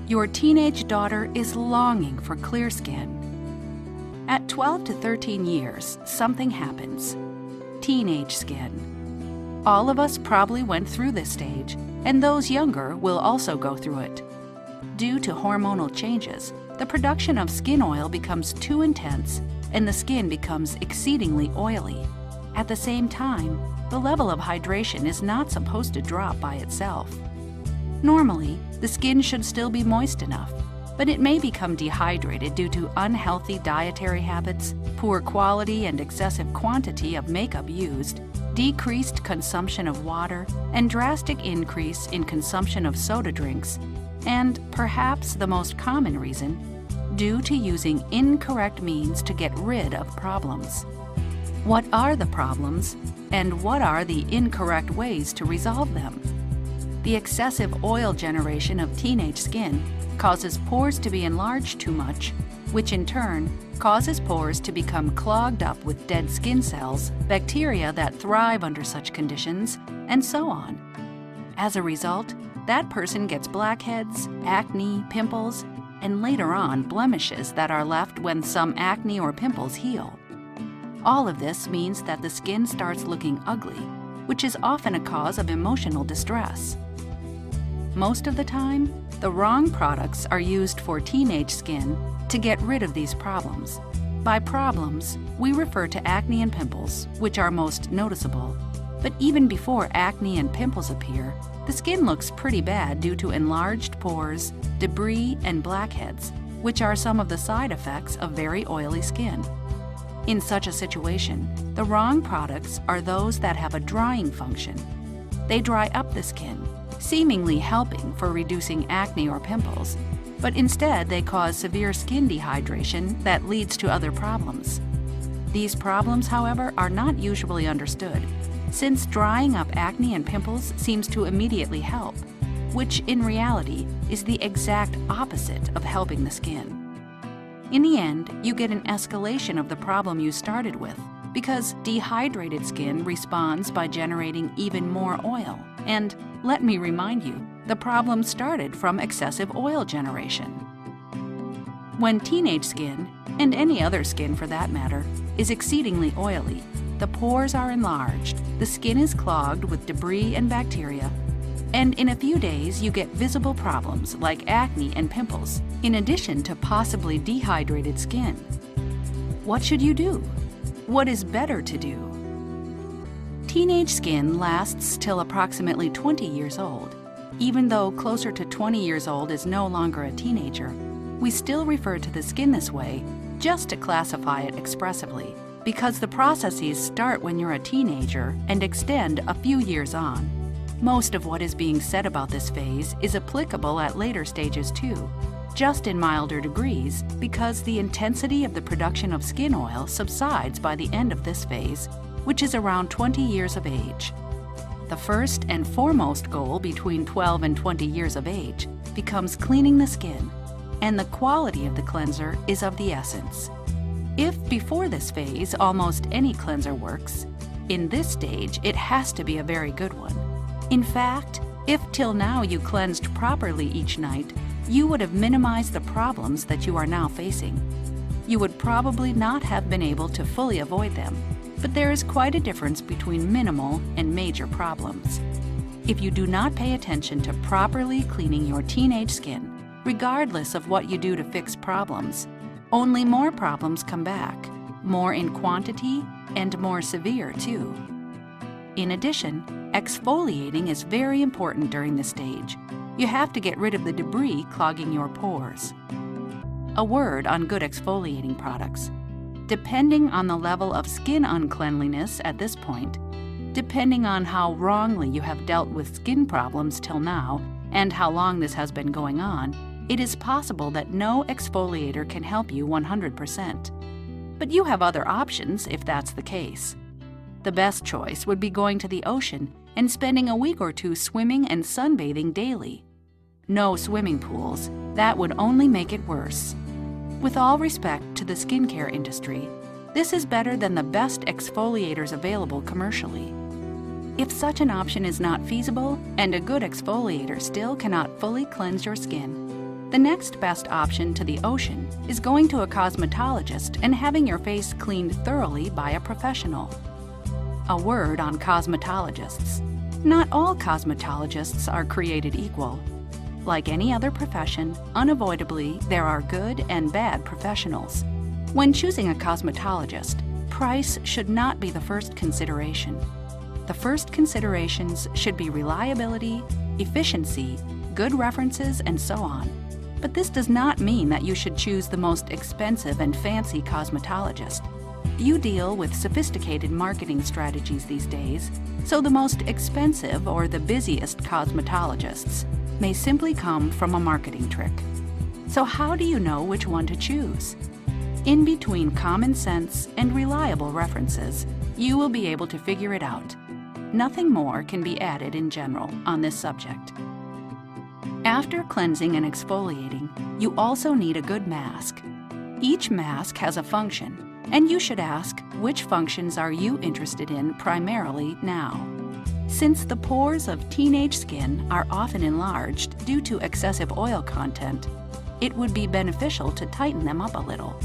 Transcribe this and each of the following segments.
Your teenage daughter is longing for clear skin. At 12 to 13 years, something happens. Teenage skin. All of us probably went through this stage, and those younger will also go through it. Due to hormonal changes, the production of skin oil becomes too intense and the skin becomes exceedingly oily. At the same time, the level of hydration is not supposed to drop by itself. Normally, the skin should still be moist enough, but it may become dehydrated due to unhealthy dietary habits, poor quality and excessive quantity of makeup used, decreased consumption of water, and drastic increase in consumption of soda drinks, and perhaps the most common reason, due to using incorrect means to get rid of problems. What are the problems, and what are the incorrect ways to resolve them? The excessive oil generation of teenage skin causes pores to be enlarged too much, which in turn causes pores to become clogged up with dead skin cells, bacteria that thrive under such conditions, and so on. As a result, that person gets blackheads, acne, pimples, and later on blemishes that are left when some acne or pimples heal. All of this means that the skin starts looking ugly, which is often a cause of emotional distress. Most of the time, the wrong products are used for teenage skin to get rid of these problems. By problems, we refer to acne and pimples, which are most noticeable. But even before acne and pimples appear, the skin looks pretty bad due to enlarged pores, debris, and blackheads, which are some of the side effects of very oily skin. In such a situation, the wrong products are those that have a drying function. They dry up the skin, seemingly helping for reducing acne or pimples, but instead they cause severe skin dehydration that leads to other problems. These problems, however, are not usually understood, since drying up acne and pimples seems to immediately help, which in reality is the exact opposite of helping the skin. In the end, you get an escalation of the problem you started with, because dehydrated skin responds by generating even more oil. And let me remind you, the problem started from excessive oil generation. When teenage skin, and any other skin for that matter, is exceedingly oily, the pores are enlarged, the skin is clogged with debris and bacteria, and in a few days you get visible problems like acne and pimples, in addition to possibly dehydrated skin. What should you do? What is better to do? Teenage skin lasts till approximately 20 years old. Even though closer to 20 years old is no longer a teenager, we still refer to the skin this way just to classify it expressively, because the processes start when you're a teenager and extend a few years on. Most of what is being said about this phase is applicable at later stages too, just in milder degrees, because the intensity of the production of skin oil subsides by the end of this phase, which is around 20 years of age. The first and foremost goal between 12 and 20 years of age becomes cleaning the skin, and the quality of the cleanser is of the essence. If before this phase almost any cleanser works, in this stage it has to be a very good one. In fact, if till now you cleansed properly each night, you would have minimized the problems that you are now facing. You would probably not have been able to fully avoid them, but there is quite a difference between minimal and major problems. If you do not pay attention to properly cleaning your teenage skin, regardless of what you do to fix problems, only more problems come back, more in quantity and more severe too. In addition, exfoliating is very important during this stage. You have to get rid of the debris clogging your pores. A word on good exfoliating products. Depending on the level of skin uncleanliness at this point, depending on how wrongly you have dealt with skin problems till now and how long this has been going on, it is possible that no exfoliator can help you 100%. But you have other options if that's the case. The best choice would be going to the ocean and spending a week or two swimming and sunbathing daily. No swimming pools, that would only make it worse. With all respect to the skincare industry, this is better than the best exfoliators available commercially. If such an option is not feasible and a good exfoliator still cannot fully cleanse your skin, The next best option to the ocean is going to a cosmetologist and having your face cleaned thoroughly by a professional. A word on cosmetologists. Not all cosmetologists are created equal. Like any other profession, unavoidably there are good and bad professionals. When choosing a cosmetologist, price should not be the first consideration. The first considerations should be reliability, efficiency, good references, and so on. But this does not mean that you should choose the most expensive and fancy cosmetologist. You deal with sophisticated marketing strategies these days, so the most expensive or the busiest cosmetologists may simply come from a marketing trick. So how do you know which one to choose? In between common sense and reliable references, you will be able to figure it out. Nothing more can be added in general on this subject. After cleansing and exfoliating, you also need a good mask. Each mask has a function, and you should ask which functions are you interested in primarily now. Since the pores of teenage skin are often enlarged due to excessive oil content, it would be beneficial to tighten them up a little.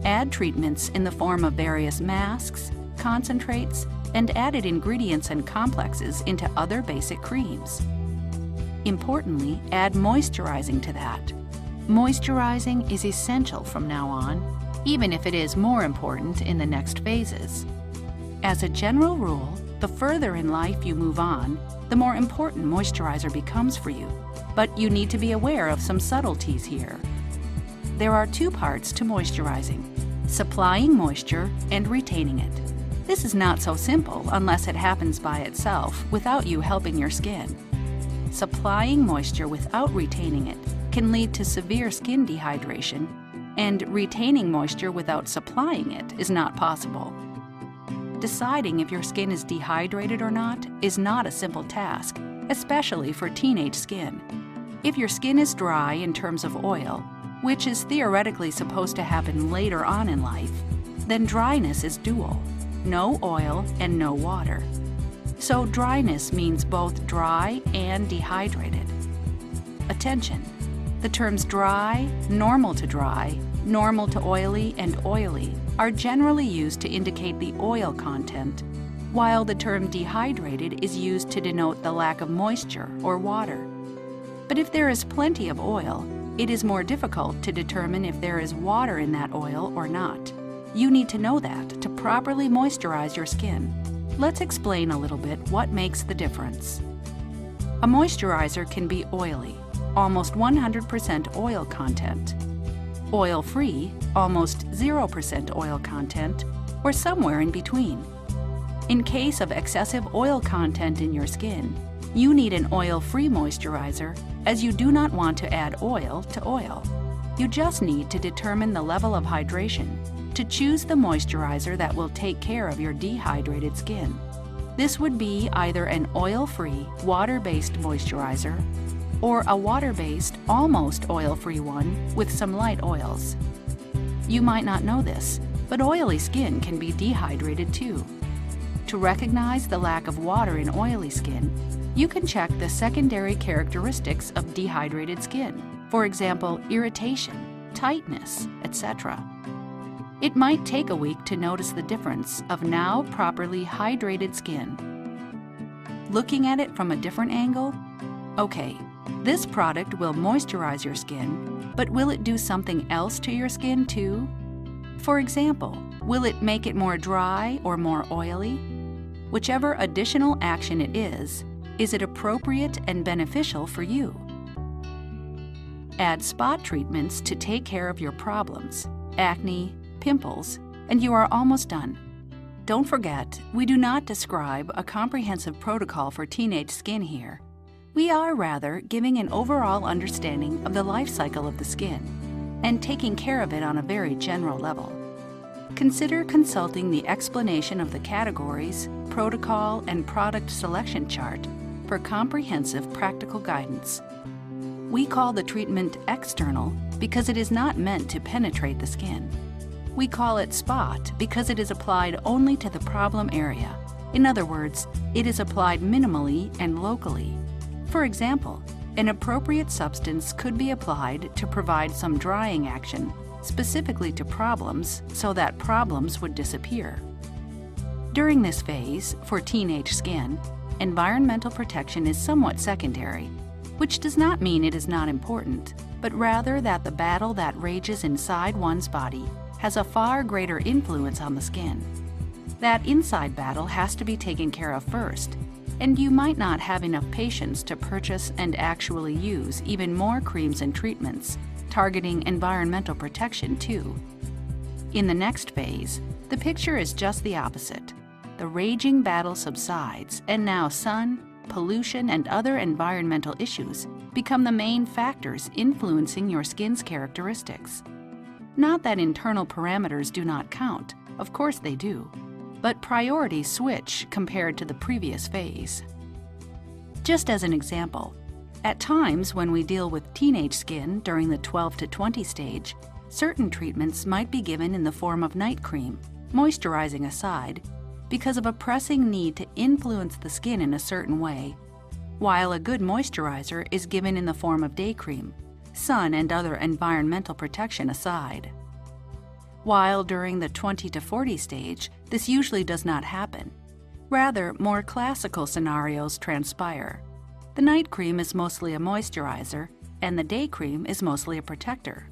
Add treatments in the form of various masks, concentrates, and added ingredients and complexes into other basic creams. Importantly, add moisturizing to that. Moisturizing is essential from now on, even if it is more important in the next phases. As a general rule, the further in life you move on, the more important moisturizer becomes for you. But you need to be aware of some subtleties here. There are two parts to moisturizing: supplying moisture and retaining it. This is not so simple unless it happens by itself without you helping your skin. Supplying moisture without retaining it can lead to severe skin dehydration, and retaining moisture without supplying it is not possible. Deciding if your skin is dehydrated or not is not a simple task, especially for teenage skin. If your skin is dry in terms of oil, which is theoretically supposed to happen later on in life, then dryness is dual: no oil and no water. So dryness means both dry and dehydrated. Attention! The terms dry, normal to oily, and oily are generally used to indicate the oil content, while the term dehydrated is used to denote the lack of moisture or water. But if there is plenty of oil, it is more difficult to determine if there is water in that oil or not. You need to know that to properly moisturize your skin. Let's explain a little bit what makes the difference. A moisturizer can be oily, almost 100% oil content; oil-free, almost 0% oil content, or somewhere in between. In case of excessive oil content in your skin, you need an oil-free moisturizer, as you do not want to add oil to oil. You just need to determine the level of hydration to choose the moisturizer that will take care of your dehydrated skin. This would be either an oil-free, water-based moisturizer or a water-based, almost oil-free one with some light oils. You might not know this, but oily skin can be dehydrated too. To recognize the lack of water in oily skin, you can check the secondary characteristics of dehydrated skin, for example, irritation, tightness, etc. It might take a week to notice the difference of now properly hydrated skin. Looking at it from a different angle, okay, this product will moisturize your skin, but will it do something else to your skin too? For example, will it make it more dry or more oily? Whichever additional action it is it appropriate and beneficial for you? Add spot treatments to take care of your problems, acne, pimples, and you are almost done. Don't forget, we do not describe a comprehensive protocol for teenage skin here. We are rather giving an overall understanding of the life cycle of the skin and taking care of it on a very general level. Consider consulting the explanation of the categories, protocol, and product selection chart for comprehensive practical guidance. We call the treatment external because it is not meant to penetrate the skin. We call it spot because it is applied only to the problem area. In other words, it is applied minimally and locally. For example, An appropriate substance could be applied to provide some drying action specifically to problems so that problems would disappear. During this phase, for teenage skin, environmental protection is somewhat secondary, which does not mean it is not important, but rather that the battle that rages inside one's body has a far greater influence on the skin. That inside battle has to be taken care of first, and you might not have enough patience to purchase and actually use even more creams and treatments targeting environmental protection too. In the next phase, the picture is just the opposite. The raging battle subsides, and now sun, pollution, and other environmental issues become the main factors influencing your skin's characteristics. Not that internal parameters do not count, of course they do, but priorities switch compared to the previous phase. Just as an example, at times when we deal with teenage skin during the 12 to 20 stage, certain treatments might be given in the form of night cream, moisturizing aside, because of a pressing need to influence the skin in a certain way, while a good moisturizer is given in the form of day cream, sun and other environmental protection aside. While during the 20 to 40 stage, this usually does not happen. Rather, more classical scenarios transpire. The night cream is mostly a moisturizer, and the day cream is mostly a protector.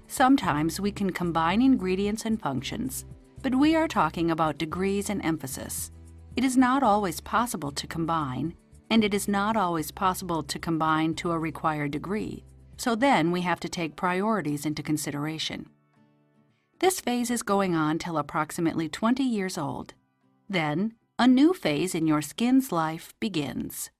Sometimes we can combine ingredients and functions, but we are talking about degrees and emphasis. It is not always possible to combine, and it is not always possible to combine to a required degree, so then we have to take priorities into consideration. This phase is going on till approximately 20 years old. Then, a new phase in your skin's life begins.